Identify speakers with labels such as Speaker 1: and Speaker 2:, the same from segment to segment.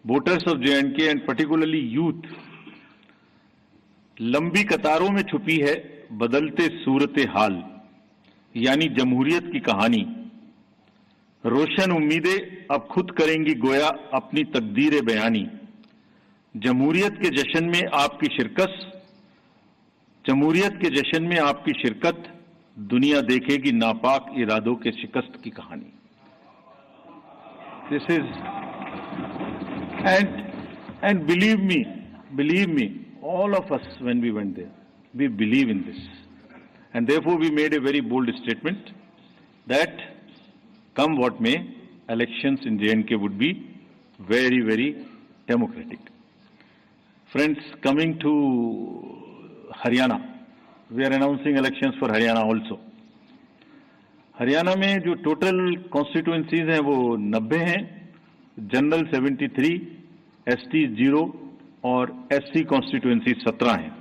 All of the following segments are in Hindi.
Speaker 1: Voters of J&K and particularly youth लंबी कतारों में छुपी है बदलते सूरत हाल, यानी जमहूरियत की कहानी। रोशन उम्मीदें अब खुद करेंगी गोया अपनी तकदीर बयानी। जमहूरियत के जश्न में आपकी शिरकत, जमहूरियत के जश्न में आपकी शिरकत, दुनिया देखेगी नापाक इरादों के शिकस्त की कहानी। This is and believe me, all of us when we went there, we believe in this, and therefore we made a very bold statement that come what may, elections in J&K would be very, very democratic. Friends, coming to Haryana, we are announcing elections for Haryana also. Haryana में जो टोटल कॉन्स्टिट्यूएंसीज हैं वो 90 हैं, जनरल 73, एसटी 0 और एससी कॉन्स्टिट्यूएंसी 17 हैं।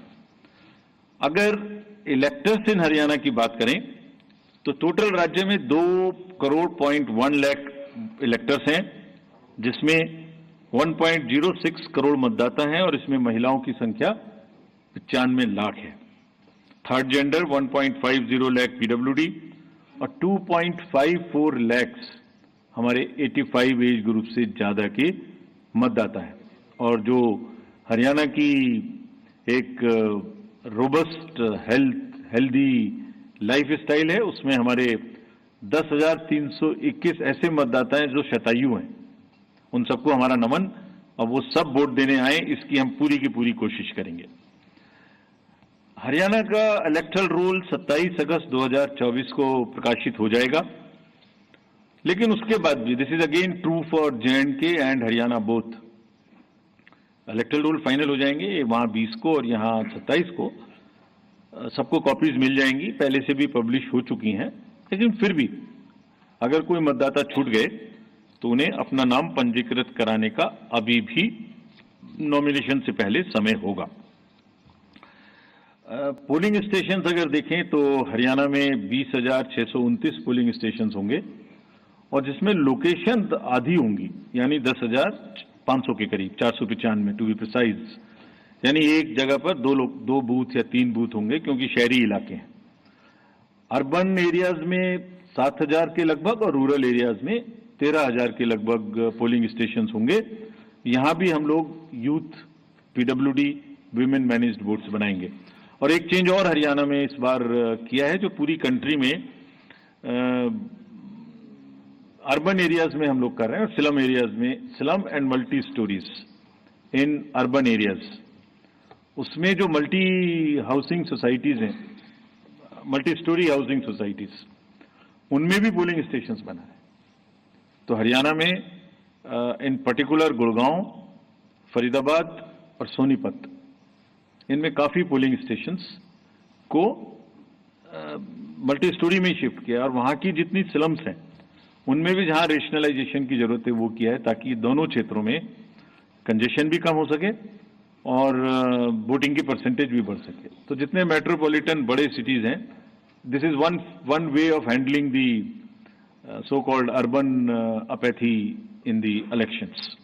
Speaker 1: अगर इलेक्टर्स इन हरियाणा की बात करें तो टोटल राज्य में 2.1 लाख इलेक्टर्स हैं, जिसमें 1.06 करोड़ मतदाता हैं और इसमें महिलाओं की संख्या 95 लाख है। थर्ड जेंडर 1.50 लाख पीडब्ल्यूडी और 2.54 लाख हमारे 85 एज ग्रुप से ज्यादा के मतदाता है। और जो हरियाणा की एक रोबस्ट हेल्दी लाइफ स्टाइल है, उसमें हमारे 10,321 ऐसे मतदाता हैं जो शतायु हैं। उन सबको हमारा नमन, और वो सब वोट देने आए, इसकी हम पूरी की पूरी कोशिश करेंगे। हरियाणा का इलेक्टरल रोल 27 अगस्त 2024 को प्रकाशित हो जाएगा, लेकिन उसके बाद भी this is again true for J&K and Haryana both. Electoral roll final हो जाएंगे, वहां 20 को और यहाँ 27 को। सबको कॉपीज मिल जाएंगी, पहले से भी पब्लिश हो चुकी हैं, लेकिन फिर भी अगर कोई मतदाता छूट गए तो उन्हें अपना नाम पंजीकृत कराने का अभी भी नॉमिनेशन से पहले समय होगा। पोलिंग स्टेशंस अगर देखें तो हरियाणा में 20,629 पोलिंग स्टेशंस होंगे, और जिसमें लोकेशन आधी होंगी, यानी 10,500 के करीब, 495 टू बी प्रिसाइज। यानी एक जगह पर दो बूथ या 3 बूथ होंगे, क्योंकि शहरी इलाके हैं। अर्बन एरियाज में 7,000 के लगभग और रूरल एरियाज में 13,000 के लगभग पोलिंग स्टेशंस होंगे। यहां भी हम लोग youth, PWD, women managed votes बनाएंगे। और एक चेंज और हरियाणा में इस बार किया है, जो पूरी कंट्री में अर्बन एरियाज में हम लोग कर रहे हैं, और स्लम एरियाज में, slum and multi stories in urban areas, उसमें जो मल्टी हाउसिंग सोसाइटीज हैं, मल्टी स्टोरी हाउसिंग सोसाइटीज, उनमें भी पोलिंग स्टेशंस बना है। तो हरियाणा में इन पर्टिकुलर गुड़गांव, फरीदाबाद और सोनीपत, इनमें काफी पोलिंग स्टेशंस को मल्टी स्टोरी में शिफ्ट किया, और वहां की जितनी स्लम्स हैं उनमें भी जहां रेशनलाइजेशन की जरूरत है वो किया है, ताकि दोनों क्षेत्रों में कंजेशन भी कम हो सके और वोटिंग की परसेंटेज भी बढ़ सके। तो जितने मेट्रोपॉलिटन बड़े सिटीज हैं, this is one way of handling the so called urban apathy in the elections.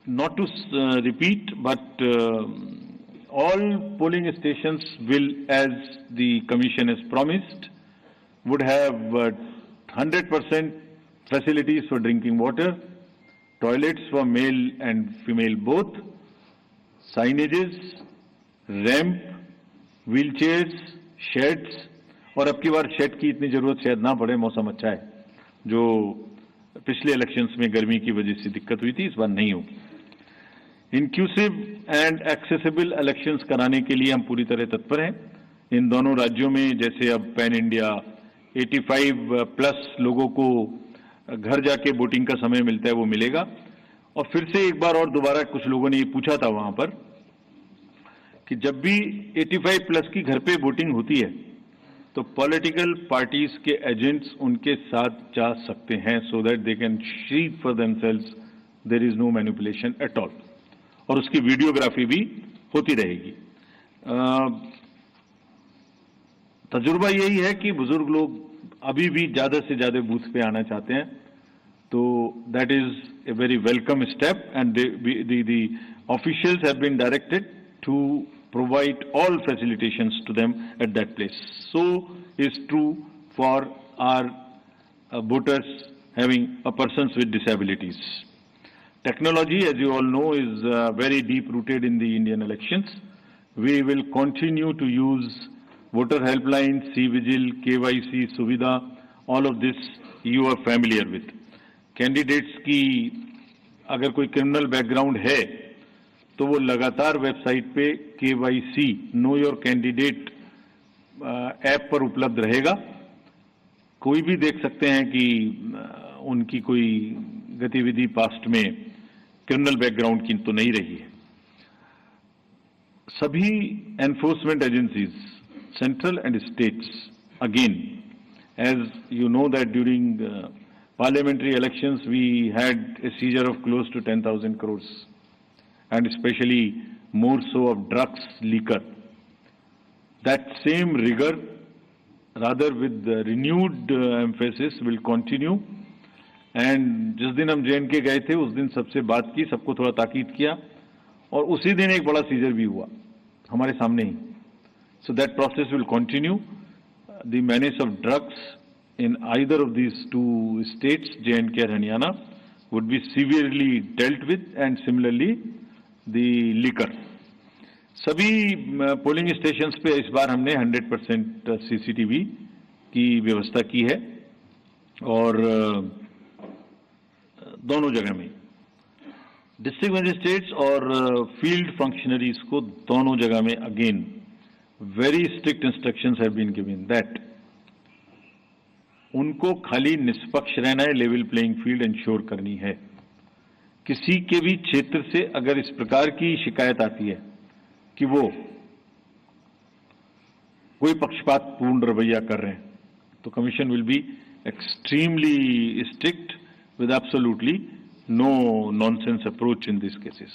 Speaker 1: Not to repeat, but all polling stations will, as the Commission has promised, would have 100% facilities for drinking water, toilets for male and female both, signages, ramp, wheelchairs, sheds, और अब की बार शेड की इतनी जरूरत शायद ना पड़े, मौसम अच्छा है। जो पिछले इलेक्शंस में गर्मी की वजह से दिक्कत हुई थी, इस बार नहीं होगी। इंक्लूसिव एंड एक्सेसिबल इलेक्शंस कराने के लिए हम पूरी तरह तत्पर हैं। इन दोनों राज्यों में जैसे अब पैन इंडिया 85 प्लस लोगों को घर जाके वोटिंग का समय मिलता है, वो मिलेगा। और फिर से एक बार और दोबारा कुछ लोगों ने ये पूछा था वहां पर कि जब भी 85 प्लस की घर पे वोटिंग होती है तो पॉलिटिकल पार्टीज के एजेंट्स उनके साथ जा सकते हैं, so that they can see for themselves there is no manipulation at all, और उसकी वीडियोग्राफी भी होती रहेगी। तजुर्बा यही है कि बुजुर्ग लोग अभी भी ज्यादा से ज्यादा बूथ पे आना चाहते हैं, So that is a very welcome step, and the officials have been directed to provide all facilitations to them at that place. So is true for our voters having persons with disabilities. Technology, as you all know, is very deep-rooted in the Indian elections. We will continue to use voter helpline, C-Vigil, KYC, Suvidha, all of this you are familiar with. Candidates की अगर कोई क्रिमिनल बैकग्राउंड है तो वो लगातार वेबसाइट पे KYC know your candidate app पर उपलब्ध रहेगा। कोई भी देख सकते हैं कि उनकी कोई गतिविधि पास्ट में क्रिमिनल बैकग्राउंड की तो नहीं रही है। सभी enforcement agencies, central and states, again as you know that during parliamentary elections we had a seizure of close to 10,000 crores, and especially more so of drugs, liquor. That same rigor, rather with renewed emphasis, will continue. And जिस दिन हम JNK गए थे उस दिन सबसे बात की, सबको थोड़ा ताकीद किया, और उसी दिन एक बड़ा सीजर भी हुआ हमारे सामने ही. So that process will continue. The menace of drugs in either of these two states, J&K and Haryana, would be severely dealt with, and similarly the liquor. सभी पोलिंग स्टेशंस पे इस बार हमने 100% CCTV की व्यवस्था की है, और दोनों जगह में डिस्ट्रिक्ट मजिस्ट्रेट्स और फील्ड फंक्शनरीज को दोनों जगह में again very strict instructions have been given that उनको खाली निष्पक्ष रहना है, लेवल प्लेइंग फील्ड इंश्योर करनी है। किसी के भी क्षेत्र से अगर इस प्रकार की शिकायत आती है कि वो कोई पक्षपातपूर्ण रवैया कर रहे हैं, तो commission will be extremely strict with absolutely no nonsense approach in these cases.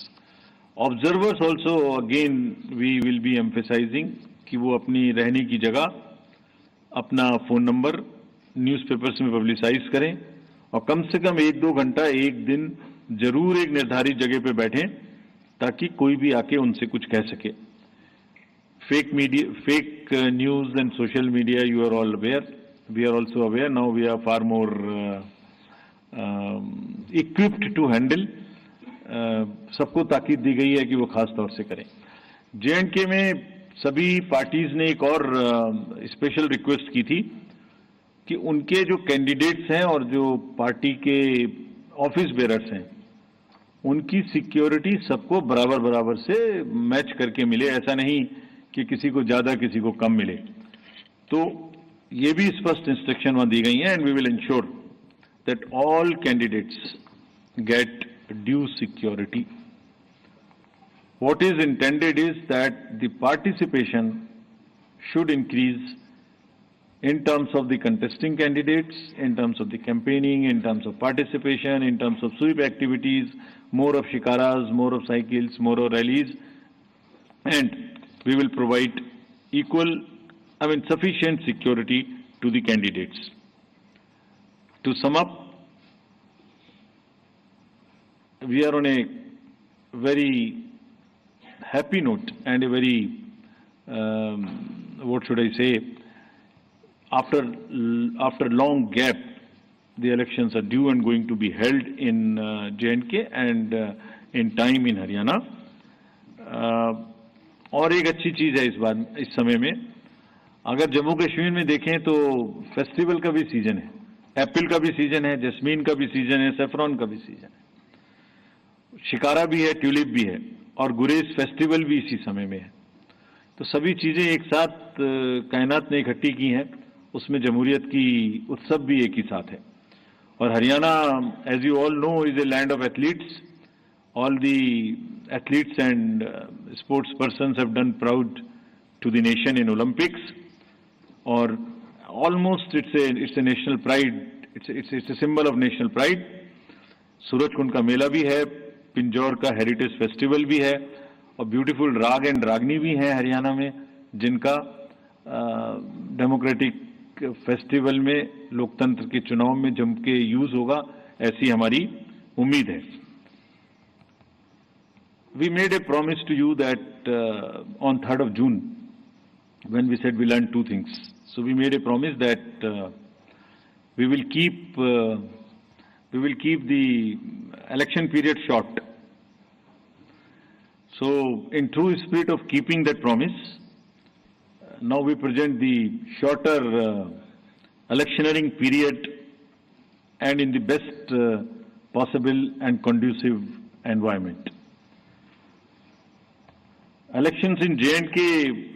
Speaker 1: Observers also, again, we will be emphasizing कि वो अपनी रहने की जगह, अपना फोन नंबर न्यूज़पेपर्स में पब्लिसाइज करें, और कम से कम 1-2 घंटा एक दिन जरूर एक निर्धारित जगह पे बैठें, ताकि कोई भी आके उनसे कुछ कह सके। Fake media, fake news and social media, you are all aware. We are also aware. Now we are far more equipped to handle. सबको ताकीद दी गई है कि वो खास तौर से करें। J&K में सभी पार्टीज ने एक और स्पेशल रिक्वेस्ट की थी कि उनके जो कैंडिडेट्स हैं और जो पार्टी के ऑफिस बेरर्स हैं, उनकी सिक्योरिटी सबको बराबर बराबर से मैच करके मिले, ऐसा नहीं कि किसी को ज्यादा किसी को कम मिले। तो ये भी स्पष्ट इंस्ट्रक्शन वहां दी गई हैं, and we will ensure that all candidates get due security. What is intended is that the participation should increase in terms of the contesting candidates, in terms of the campaigning, in terms of participation, in terms of sweep activities, more of shikaras, more of cycles, more of rallies, and we will provide sufficient security to the candidates. To sum up, we are on a very happy note and a very, what should I say, after long gap, the elections are due and going to be held in J&K and in time in Haryana. और एक अच्छी चीज है इस समय में, अगर जम्मू कश्मीर में देखें तो फेस्टिवल का भी सीजन है, एप्पल का भी सीजन है, जैस्मीन का भी सीजन है, सेफ्रॉन का भी सीजन है, शिकारा भी है, ट्यूलिप भी है, और गुरेज फेस्टिवल भी इसी समय में है। तो सभी चीजें एक साथ कायनात ने इकट्ठी की हैं, उसमें जमहूरियत की उत्सव भी एक ही साथ है। और Haryana, as you all know, is a land of athletes. All the athletes and sports persons have done proud to the nation in Olympics, और almost it's a national pride, it's a symbol of national pride. Surajkund का मेला भी है, पिंजौर का हेरिटेज फेस्टिवल भी है, और ब्यूटीफुल राग एंड रागनी भी है हरियाणा में, जिनका डेमोक्रेटिक फेस्टिवल में लोकतंत्र के चुनाव में जम के यूज होगा, ऐसी हमारी उम्मीद है. We made a promise to you that on 3rd of June, when we said we learned two things. So we made a promise that we will keep the election period short. So in true spirit of keeping that promise, now we present the shorter electioneering period and in the best possible and conducive environment. Elections in J&K